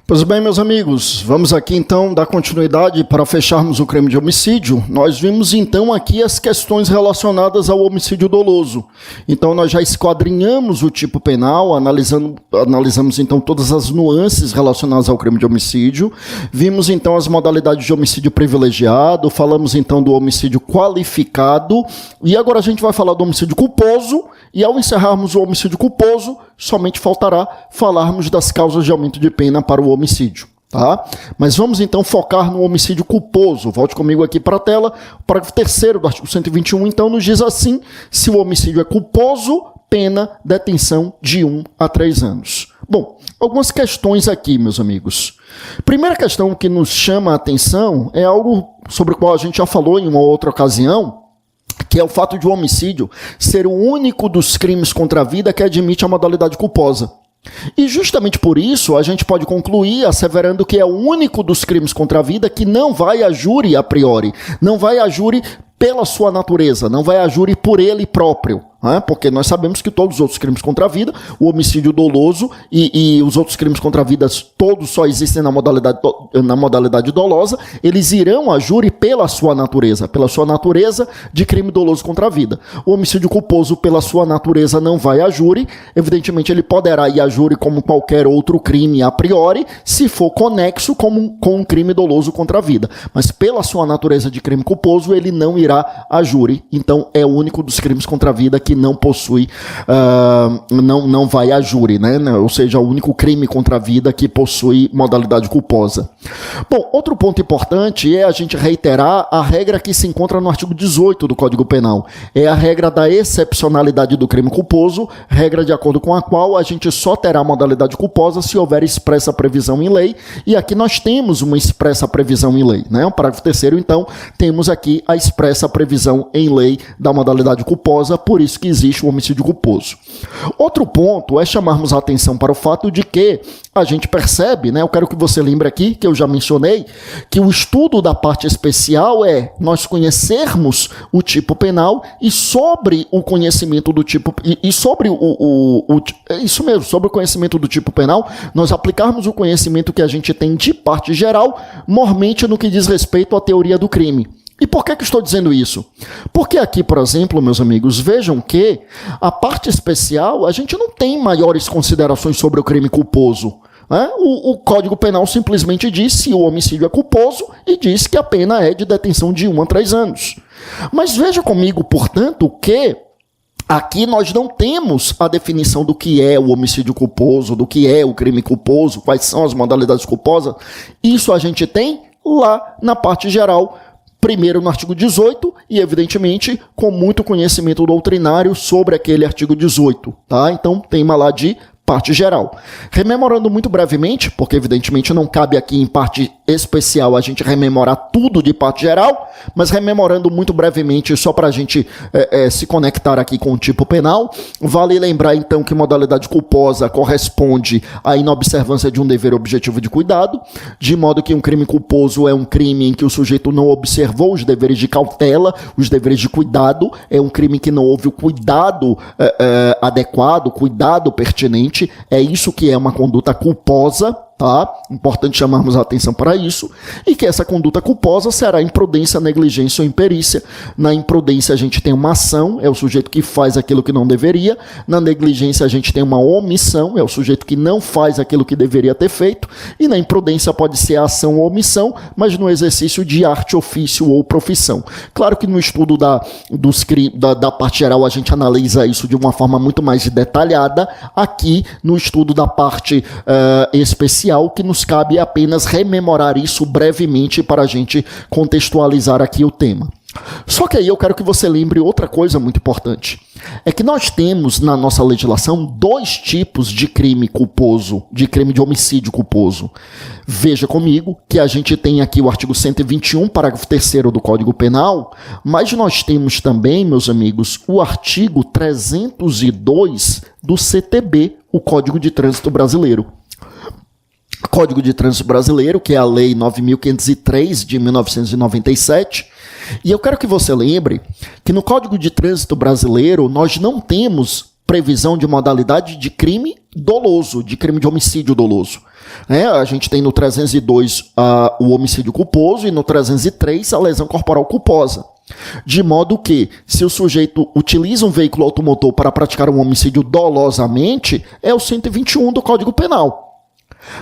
Pois bem, meus amigos, vamos aqui então dar continuidade para fecharmos o crime de homicídio. Nós vimos então aqui as questões relacionadas ao homicídio doloso. Então nós já esquadrinhamos o tipo penal, analisamos então todas as nuances relacionadas ao crime de homicídio. Vimos então as modalidades de homicídio privilegiado, falamos então do homicídio qualificado e agora a gente vai falar do homicídio culposo. E ao encerrarmos o homicídio culposo, somente faltará falarmos das causas de aumento de pena para o homicídio, tá? Mas vamos então focar no homicídio culposo. Volte comigo aqui para a tela. O parágrafo 3º do artigo 121, então, nos diz assim: se o homicídio é culposo, pena detenção de 1 a 3 anos. Bom, algumas questões aqui, meus amigos. Primeira questão que nos chama a atenção é algo sobre o qual a gente já falou em uma outra ocasião, que é o fato de o homicídio ser o único dos crimes contra a vida que admite a modalidade culposa. E justamente por isso a gente pode concluir asseverando que é o único dos crimes contra a vida que não vai a júri a priori, não vai a júri pela sua natureza, não vai a júri por ele próprio. Porque nós sabemos que todos os outros crimes contra a vida, o homicídio doloso e os outros crimes contra a vida, todos só existem na modalidade dolosa, eles irão a júri pela sua natureza de crime doloso contra a vida. O homicídio culposo, pela sua natureza, não vai a júri. Evidentemente, ele poderá ir a júri como qualquer outro crime a priori, se for conexo com um crime doloso contra a vida. Mas pela sua natureza de crime culposo, ele não irá a júri. Então, é o único dos crimes contra a vida que não possui, não vai a júri, né? Ou seja, o único crime contra a vida que possui modalidade culposa. Bom, outro ponto importante é a gente reiterar a regra que se encontra no artigo 18 do Código Penal. É a regra da excepcionalidade do crime culposo, regra de acordo com a qual a gente só terá modalidade culposa se houver expressa previsão em lei, e aqui nós temos uma expressa previsão em lei, né? O parágrafo 3º, então, temos aqui a expressa previsão em lei da modalidade culposa, por isso que existe o homicídio culposo. Outro ponto é chamarmos a atenção para o fato de que a gente percebe, né? Eu quero que você lembre aqui, que eu já mencionei, que o estudo da parte especial é nós conhecermos o tipo penal e sobre o conhecimento do tipo, e sobre isso mesmo, sobre o conhecimento do tipo penal, nós aplicarmos o conhecimento que a gente tem de parte geral, mormente no que diz respeito à teoria do crime. E por que estou dizendo isso? Porque aqui, por exemplo, meus amigos, vejam que a parte especial, a gente não tem maiores considerações sobre o crime culposo. O Código Penal simplesmente diz se o homicídio é culposo e diz que a pena é de detenção de 1 a 3 anos. Mas veja comigo, portanto, que aqui nós não temos a definição do que é o homicídio culposo, do que é o crime culposo, quais são as modalidades culposas. Isso a gente tem lá na parte geral, primeiro no artigo 18 e, evidentemente, com muito conhecimento doutrinário sobre aquele artigo 18, tá? Então, tema lá de parte geral. Rememorando muito brevemente, porque evidentemente não cabe aqui em parte especial a gente rememorar tudo de parte geral, mas rememorando muito brevemente só para a gente se conectar aqui com o tipo penal, vale lembrar então que modalidade culposa corresponde à inobservância de um dever objetivo de cuidado, de modo que um crime culposo é um crime em que o sujeito não observou os deveres de cautela, os deveres de cuidado, é um crime que não houve o cuidado adequado, cuidado pertinente. É isso que é uma conduta culposa, tá? Importante chamarmos a atenção para isso, e que essa conduta culposa será imprudência, negligência ou imperícia. Na imprudência a gente tem uma ação, é o sujeito que faz aquilo que não deveria. Na negligência a gente tem uma omissão, é o sujeito que não faz aquilo que deveria ter feito. E na imprudência pode ser ação ou omissão, mas no exercício de arte, ofício ou profissão. Claro que no estudo da parte geral a gente analisa isso de uma forma muito mais detalhada. Aqui no estudo da parte especial, que nos cabe apenas rememorar isso brevemente para a gente contextualizar aqui o tema. Só que aí eu quero que você lembre outra coisa muito importante. É que nós temos na nossa legislação 2 tipos de crime culposo, de crime de homicídio culposo. Veja comigo que a gente tem aqui o artigo 121, parágrafo 3º do Código Penal, mas nós temos também, meus amigos, o artigo 302 do CTB, o Código de Trânsito Brasileiro. Código de Trânsito Brasileiro, que é a Lei 9.503 de 1997. E eu quero que você lembre que no Código de Trânsito Brasileiro nós não temos previsão de modalidade de crime doloso, de crime de homicídio doloso. A gente tem no 302 o homicídio culposo e no 303 a lesão corporal culposa. De modo que, se o sujeito utiliza um veículo automotor para praticar um homicídio dolosamente, é o 121 do Código Penal.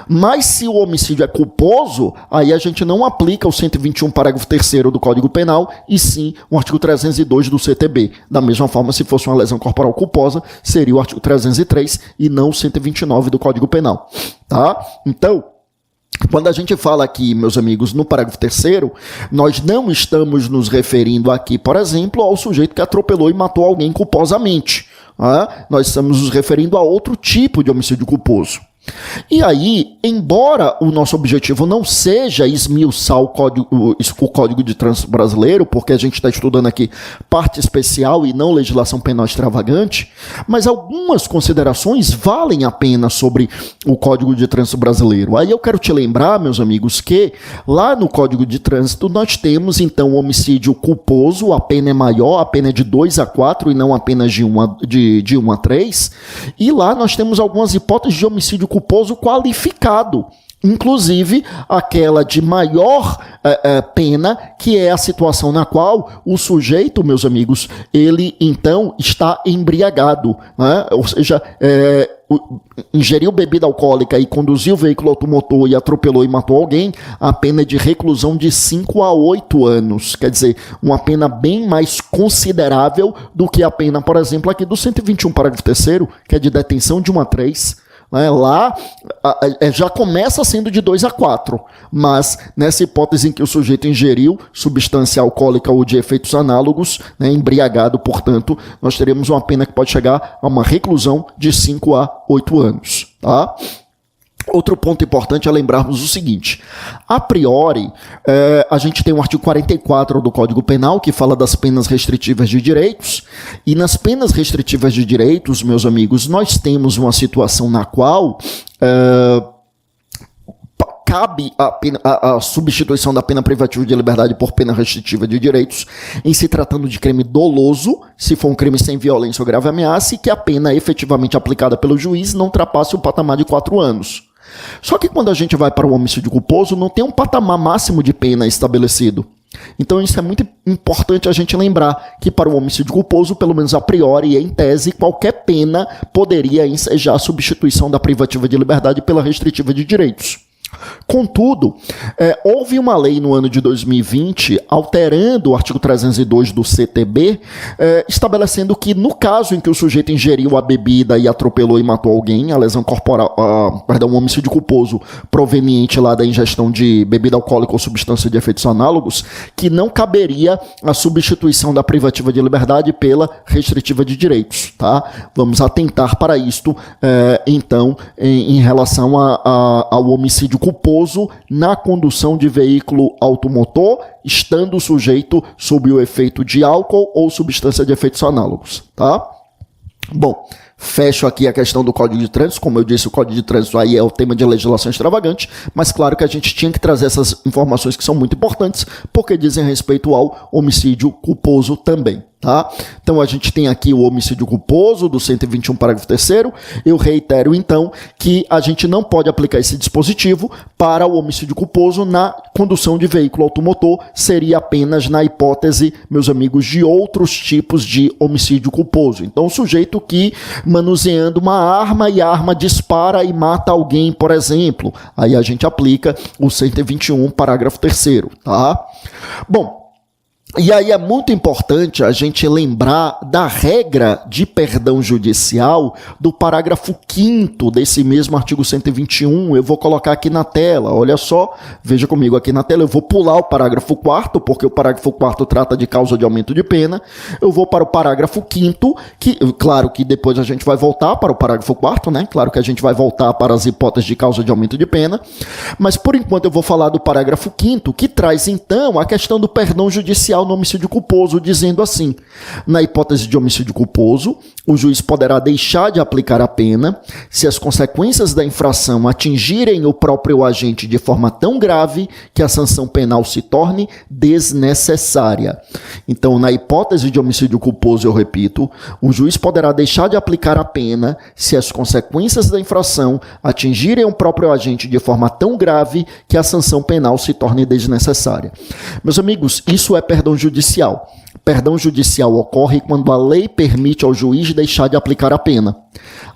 Mas se o homicídio é culposo, aí a gente não aplica o 121, parágrafo 3º do Código Penal, e sim o artigo 302 do CTB. Da mesma forma, se fosse uma lesão corporal culposa, seria o artigo 303 e não o 129 do Código Penal. Tá? Então, quando a gente fala aqui, meus amigos, no parágrafo 3º, nós não estamos nos referindo aqui, por exemplo, ao sujeito que atropelou e matou alguém culposamente. Nós estamos nos referindo a outro tipo de homicídio culposo. E aí, embora o nosso objetivo não seja esmiuçar o Código de Trânsito brasileiro, porque a gente está estudando aqui parte especial e não legislação penal extravagante, mas algumas considerações valem a pena sobre o Código de Trânsito brasileiro. Aí eu quero te lembrar, meus amigos, que lá no Código de Trânsito nós temos então o homicídio culposo, a pena é maior, a pena é de 2 a 4 e não apenas de 1 a 3, e lá nós temos algumas hipóteses de homicídio culposo qualificado, inclusive aquela de maior pena, que é a situação na qual o sujeito, meus amigos, ele então está embriagado, né? Ou seja, ingeriu bebida alcoólica e conduziu o veículo automotor e atropelou e matou alguém, a pena é de reclusão de 5 a 8 anos. Quer dizer, uma pena bem mais considerável do que a pena, por exemplo, aqui do 121, parágrafo 3º, que é de detenção de 1 a 3. Lá já começa sendo de 2 a 4, mas nessa hipótese em que o sujeito ingeriu substância alcoólica ou de efeitos análogos, embriagado, portanto, nós teremos uma pena que pode chegar a uma reclusão de 5 a 8 anos. Tá? Outro ponto importante é lembrarmos o seguinte: a priori, a gente tem o artigo 44 do Código Penal, que fala das penas restritivas de direitos, e nas penas restritivas de direitos, meus amigos, nós temos uma situação na qual cabe a substituição da pena privativa de liberdade por pena restritiva de direitos em se tratando de crime doloso, se for um crime sem violência ou grave ameaça, e que a pena efetivamente aplicada pelo juiz não ultrapasse o patamar de 4 anos. Só que quando a gente vai para o homicídio culposo, não tem um patamar máximo de pena estabelecido. Então isso é muito importante a gente lembrar que para o homicídio culposo, pelo menos a priori e em tese, qualquer pena poderia ensejar a substituição da privativa de liberdade pela restritiva de direitos. Contudo, houve uma lei no ano de 2020 alterando o artigo 302 do CTB, estabelecendo que no caso em que o sujeito ingeriu a bebida e atropelou e matou alguém, a lesão corporal, um homicídio culposo proveniente lá da ingestão de bebida alcoólica ou substância de efeitos análogos, que não caberia a substituição da privativa de liberdade pela restritiva de direitos. Tá? Vamos atentar para isto, então, em relação ao homicídio culposo na condução de veículo automotor, estando o sujeito sob o efeito de álcool ou substância de efeitos análogos, tá? Bom, fecho aqui a questão do Código de Trânsito. Como eu disse, o Código de Trânsito aí é o tema de legislação extravagante, mas claro que a gente tinha que trazer essas informações que são muito importantes, porque dizem respeito ao homicídio culposo também. Tá? Então a gente tem aqui o homicídio culposo do 121, parágrafo 3º. Eu reitero então que a gente não pode aplicar esse dispositivo para o homicídio culposo na condução de veículo automotor, seria apenas na hipótese, meus amigos, de outros tipos de homicídio culposo. Então o sujeito que manuseando uma arma e a arma dispara e mata alguém, por exemplo, aí a gente aplica o 121, parágrafo 3º, tá? Bom, e aí é muito importante a gente lembrar da regra de perdão judicial do parágrafo 5º desse mesmo artigo 121. Eu vou colocar aqui na tela, olha só, veja comigo aqui na tela, eu vou pular o parágrafo 4º, porque o parágrafo 4º trata de causa de aumento de pena. Eu vou para o parágrafo 5º, que claro que depois a gente vai voltar para o parágrafo 4º, né? Claro que a gente vai voltar para as hipóteses de causa de aumento de pena, mas por enquanto eu vou falar do parágrafo 5º, que traz então a questão do perdão judicial judicial no homicídio culposo, dizendo assim: na hipótese de homicídio culposo, o juiz poderá deixar de aplicar a pena se as consequências da infração atingirem o próprio agente de forma tão grave que a sanção penal se torne desnecessária. Então, na hipótese de homicídio culposo, eu repito, o juiz poderá deixar de aplicar a pena se as consequências da infração atingirem o próprio agente de forma tão grave que a sanção penal se torne desnecessária. Meus amigos, isso é perdão judicial. Perdão judicial ocorre quando a lei permite ao juiz deixar de aplicar a pena.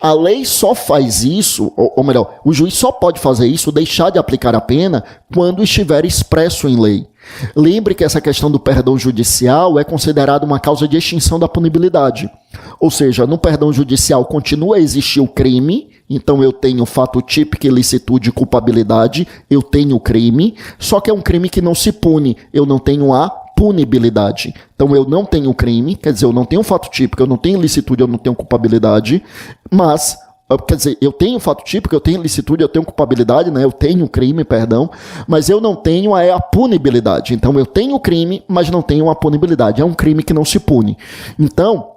A lei só faz isso, ou melhor, o juiz só pode fazer isso, deixar de aplicar a pena, quando estiver expresso em lei. Lembre que essa questão do perdão judicial é considerada uma causa de extinção da punibilidade. Ou seja, no perdão judicial continua a existir o crime, então eu tenho fato típico, ilicitude e culpabilidade, eu tenho crime, só que é um crime que não se pune, eu não tenho a punibilidade. Então eu não tenho crime, quer dizer, eu não tenho fato típico, eu não tenho ilicitude, eu não tenho culpabilidade, mas, quer dizer, eu tenho fato típico, eu tenho ilicitude, eu tenho culpabilidade, né? Eu tenho crime, perdão, mas eu não tenho a punibilidade. Então eu tenho crime, mas não tenho a punibilidade. É um crime que não se pune. Então,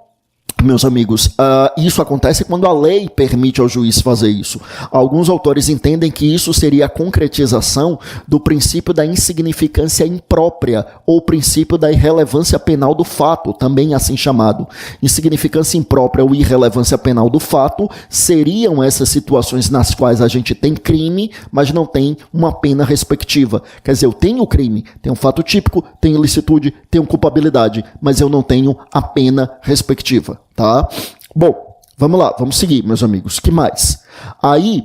meus amigos, isso acontece quando a lei permite ao juiz fazer isso. Alguns autores entendem que isso seria a concretização do princípio da insignificância imprópria ou princípio da irrelevância penal do fato, também assim chamado. Insignificância imprópria ou irrelevância penal do fato seriam essas situações nas quais a gente tem crime, mas não tem uma pena respectiva. Quer dizer, eu tenho crime, tenho um fato típico, tenho ilicitude, tenho culpabilidade, mas eu não tenho a pena respectiva. Tá? Bom, vamos lá, vamos seguir, meus amigos. Que mais? Aí,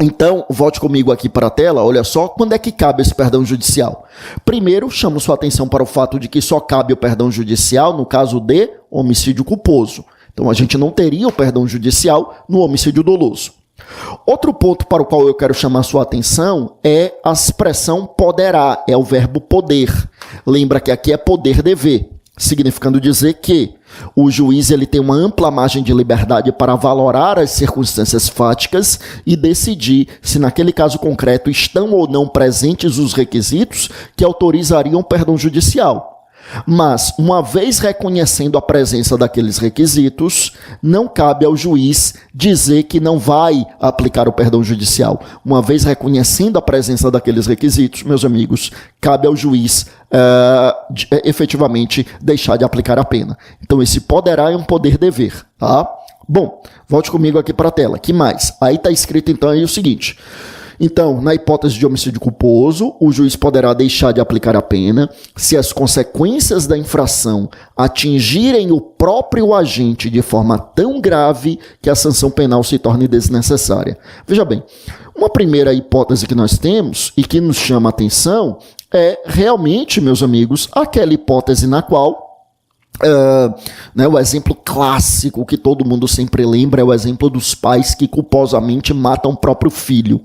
então, volte comigo aqui para a tela. Olha só, quando é que cabe esse perdão judicial? Primeiro, chamo sua atenção para o fato de que só cabe o perdão judicial no caso de homicídio culposo. Então, a gente não teria o perdão judicial no homicídio doloso. Outro ponto para o qual eu quero chamar sua atenção é a expressão poderá, é o verbo poder. Lembra que aqui é poder-dever, significando dizer que o juiz ele tem uma ampla margem de liberdade para valorar as circunstâncias fáticas e decidir se naquele caso concreto estão ou não presentes os requisitos que autorizariam o perdão judicial. Mas, uma vez reconhecendo a presença daqueles requisitos, não cabe ao juiz dizer que não vai aplicar o perdão judicial. Uma vez reconhecendo a presença daqueles requisitos, meus amigos, cabe ao juiz efetivamente deixar de aplicar a pena. Então, esse poderá é um poder-dever, tá? Bom, volte comigo aqui para a tela. Que mais? Aí está escrito então aí o seguinte: então, na hipótese de homicídio culposo, o juiz poderá deixar de aplicar a pena se as consequências da infração atingirem o próprio agente de forma tão grave que a sanção penal se torne desnecessária. Veja bem, uma primeira hipótese que nós temos e que nos chama a atenção é realmente, meus amigos, aquela hipótese na qual o exemplo clássico que todo mundo sempre lembra é o exemplo dos pais que culposamente matam o próprio filho.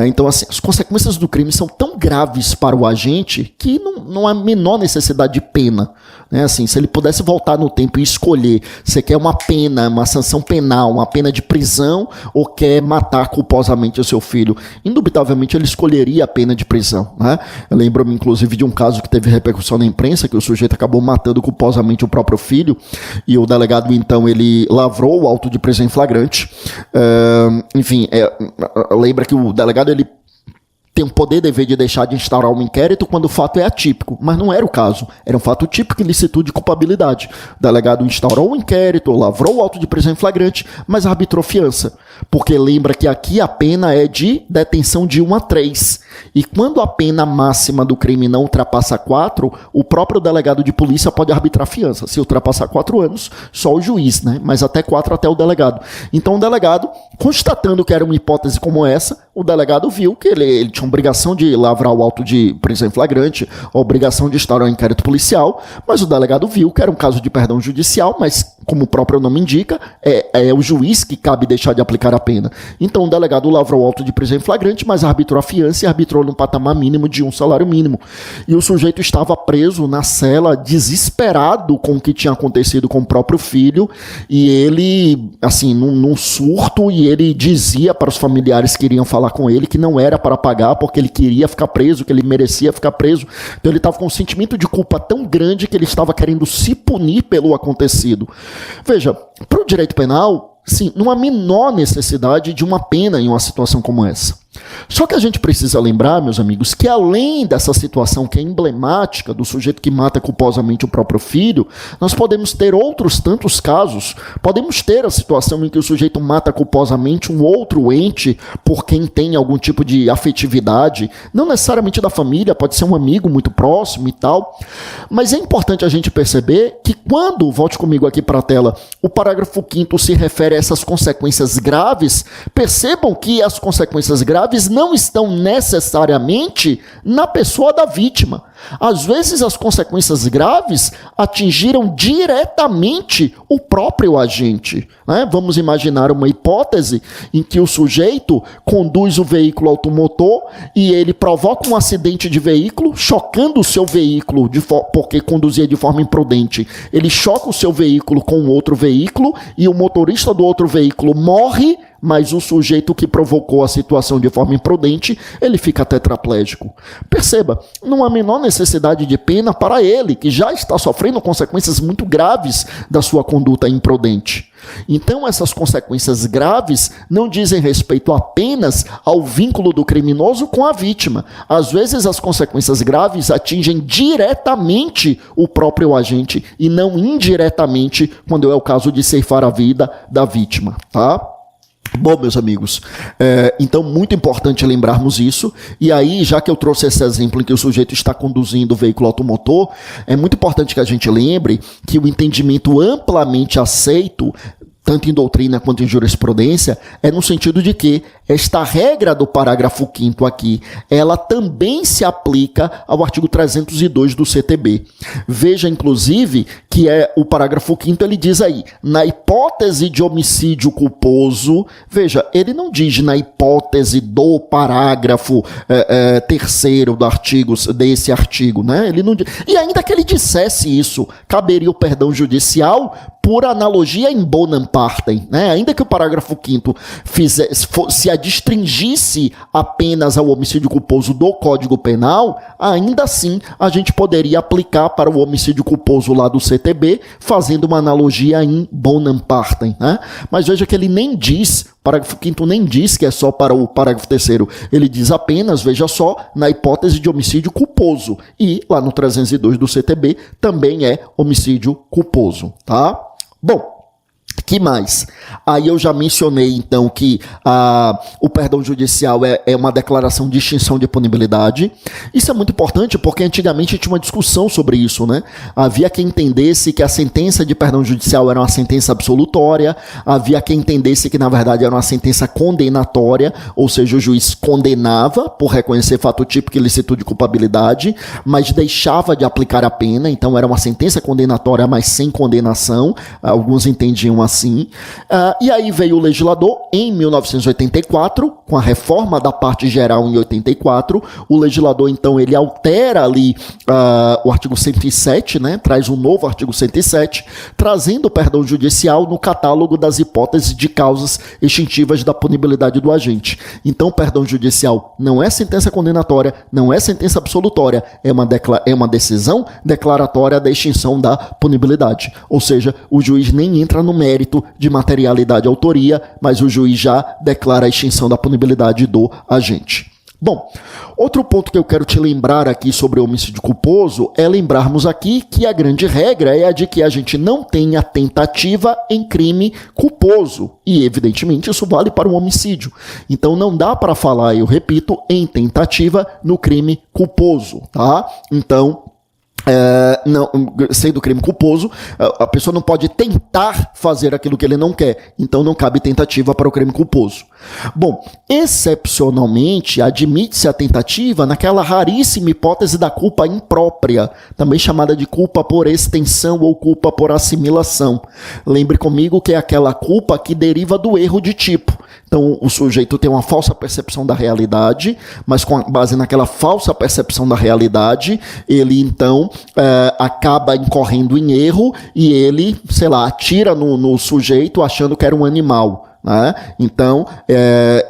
Então, assim, as consequências do crime são tão graves para o agente que não há a menor necessidade de pena. Assim, se ele pudesse voltar no tempo e escolher, você quer uma pena, uma sanção penal, uma pena de prisão ou quer matar culposamente o seu filho, indubitavelmente ele escolheria a pena de prisão. Né? Eu lembro-me, inclusive, de um caso que teve repercussão na imprensa, que o sujeito acabou matando culposamente o próprio filho e o delegado, então, ele lavrou o auto de prisão em flagrante. Lembra que o delegado ele tem um poder dever de deixar de instaurar um inquérito quando o fato é atípico, mas não era o caso. Era um fato típico, ilicitude e culpabilidade. O delegado instaurou um inquérito, lavrou o auto de prisão em flagrante, mas arbitrou fiança. Porque lembra que aqui a pena é de detenção de 1 a 3. E quando a pena máxima do crime não ultrapassa 4, o próprio delegado de polícia pode arbitrar fiança. Se ultrapassar 4 anos, só o juiz, né? Mas até 4 até o delegado. Então o delegado, constatando que era uma hipótese como essa, o delegado viu que ele tinha obrigação de lavrar o auto de prisão em flagrante, a obrigação de instaurar um inquérito policial, mas o delegado viu que era um caso de perdão judicial, mas como o próprio nome indica, é o juiz que cabe deixar de aplicar a pena. Então o delegado lavrou o auto de prisão em flagrante, mas arbitrou a fiança e arbitrou no patamar mínimo de 1 salário mínimo. E o sujeito estava preso na cela, desesperado com o que tinha acontecido com o próprio filho, e ele, assim, num surto, e ele dizia para os familiares que iriam falar com ele que não era para pagar, porque ele queria ficar preso, que ele merecia ficar preso. Então ele estava com um sentimento de culpa tão grande que ele estava querendo se punir pelo acontecido. Veja, para o direito penal, sim, não há menor necessidade de uma pena em uma situação como essa. Só que a gente precisa lembrar, meus amigos, que além dessa situação que é emblemática do sujeito que mata culposamente o próprio filho, nós podemos ter outros tantos casos. Podemos ter a situação em que o sujeito mata culposamente um outro ente por quem tem algum tipo de afetividade, não necessariamente da família, pode ser um amigo muito próximo e tal. Mas é importante a gente perceber que quando, volte comigo aqui para a tela, o parágrafo 5º se refere a essas consequências graves, percebam que as consequências graves não estão necessariamente na pessoa da vítima. Às vezes as consequências graves atingiram diretamente o próprio agente, né? Vamos imaginar uma hipótese em que o sujeito conduz o veículo automotor e ele provoca um acidente de veículo, chocando o seu veículo porque conduzia de forma imprudente. Ele choca o seu veículo com outro veículo e o motorista do outro veículo morre, mas o sujeito que provocou a situação de forma imprudente, ele fica tetraplégico. Perceba, não há a menor necessidade de pena para ele, que já está sofrendo consequências muito graves da sua conduta imprudente. Então, essas consequências graves não dizem respeito apenas ao vínculo do criminoso com a vítima. Às vezes, as consequências graves atingem diretamente o próprio agente e não indiretamente, quando é o caso de ceifar a vida da vítima, tá? Bom, meus amigos, então muito importante lembrarmos isso, e aí, já que eu trouxe esse exemplo em que o sujeito está conduzindo o veículo automotor, é muito importante que a gente lembre que o entendimento amplamente aceito, tanto em doutrina quanto em jurisprudência, é no sentido de que esta regra do parágrafo 5º aqui, ela também se aplica ao artigo 302 do CTB. Veja, inclusive, que o parágrafo 5º, ele diz aí, na hipótese de homicídio culposo, veja, ele não diz na hipótese do parágrafo 3º desse artigo, né? Ele não diz, e ainda que ele dissesse isso, caberia o perdão judicial por analogia em bonam partem, né? Ainda que o parágrafo 5º se adstringisse apenas ao homicídio culposo do Código Penal, ainda assim a gente poderia aplicar para o homicídio culposo lá do CTB, fazendo uma analogia em bonam partem, né? Mas veja que ele nem diz, o parágrafo 5º nem diz que é só para o parágrafo 3º, ele diz apenas, veja só, na hipótese de homicídio culposo, e lá no 302 do CTB também é homicídio culposo, tá? Bom, que mais? Aí eu já mencionei, então, que o perdão judicial é uma declaração de extinção de punibilidade. Isso é muito importante porque antigamente tinha uma discussão sobre isso, né? Havia quem entendesse que a sentença de perdão judicial era uma sentença absolutória, havia quem entendesse que, na verdade, era uma sentença condenatória, ou seja, o juiz condenava por reconhecer fato típico e licitude de culpabilidade, mas deixava de aplicar a pena, então era uma sentença condenatória, mas sem condenação. Alguns entendiam assim. E aí veio o legislador em 1984, com a reforma da parte geral em 84, o legislador então ele altera ali o artigo 107, né, traz um novo artigo 107, trazendo o perdão judicial no catálogo das hipóteses de causas extintivas da punibilidade do agente. Então o perdão judicial não é sentença condenatória, não é sentença absolutória, é uma decisão declaratória da extinção da punibilidade. Ou seja, o juiz nem entra no mérito de materialidade e autoria, mas o juiz já declara a extinção da punibilidade do agente. Bom, outro ponto que eu quero te lembrar aqui sobre o homicídio culposo é lembrarmos aqui que a grande regra é a de que a gente não tenha tentativa em crime culposo. E, evidentemente, isso vale para o homicídio. Então, não dá para falar, eu repito, em tentativa no crime culposo, tá? Então, não, sendo crime culposo, a pessoa não pode tentar fazer aquilo que ele não quer, então não cabe tentativa para o crime culposo. Bom, excepcionalmente, admite-se a tentativa naquela raríssima hipótese da culpa imprópria, também chamada de culpa por extensão ou culpa por assimilação. Lembre comigo que é aquela culpa que deriva do erro de tipo. Então, o sujeito tem uma falsa percepção da realidade, mas com base naquela falsa percepção da realidade, ele então acaba incorrendo em erro e ele, sei lá, atira no sujeito achando que era um animal. Né? Então,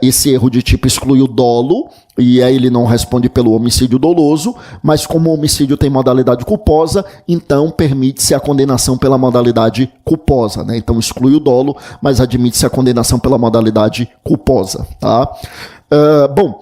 esse erro de tipo exclui o dolo, e aí ele não responde pelo homicídio doloso, mas como o homicídio tem modalidade culposa, então permite-se a condenação pela modalidade culposa. Né? Então exclui o dolo, mas admite-se a condenação pela modalidade culposa. Tá? Bom,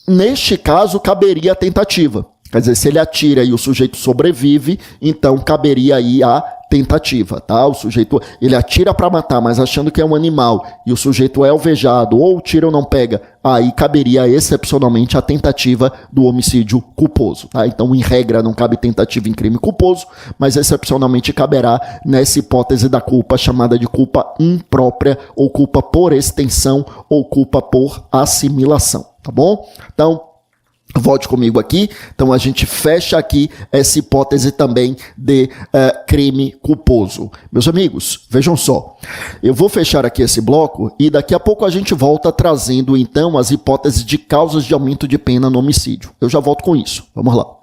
neste caso caberia a tentativa. Quer dizer, se ele atira e o sujeito sobrevive, então caberia aí a tentativa, tá? O sujeito, ele atira para matar, mas achando que é um animal, e o sujeito é alvejado, ou o tiro não pega, aí caberia excepcionalmente a tentativa do homicídio culposo, tá? Então, em regra, não cabe tentativa em crime culposo, mas excepcionalmente caberá nessa hipótese da culpa chamada de culpa imprópria, ou culpa por extensão, ou culpa por assimilação, tá bom? Então, volte comigo aqui. Então a gente fecha aqui essa hipótese também de crime culposo. Meus amigos, vejam só. Eu vou fechar aqui esse bloco e daqui a pouco a gente volta trazendo então as hipóteses de causas de aumento de pena no homicídio. Eu já volto com isso. Vamos lá.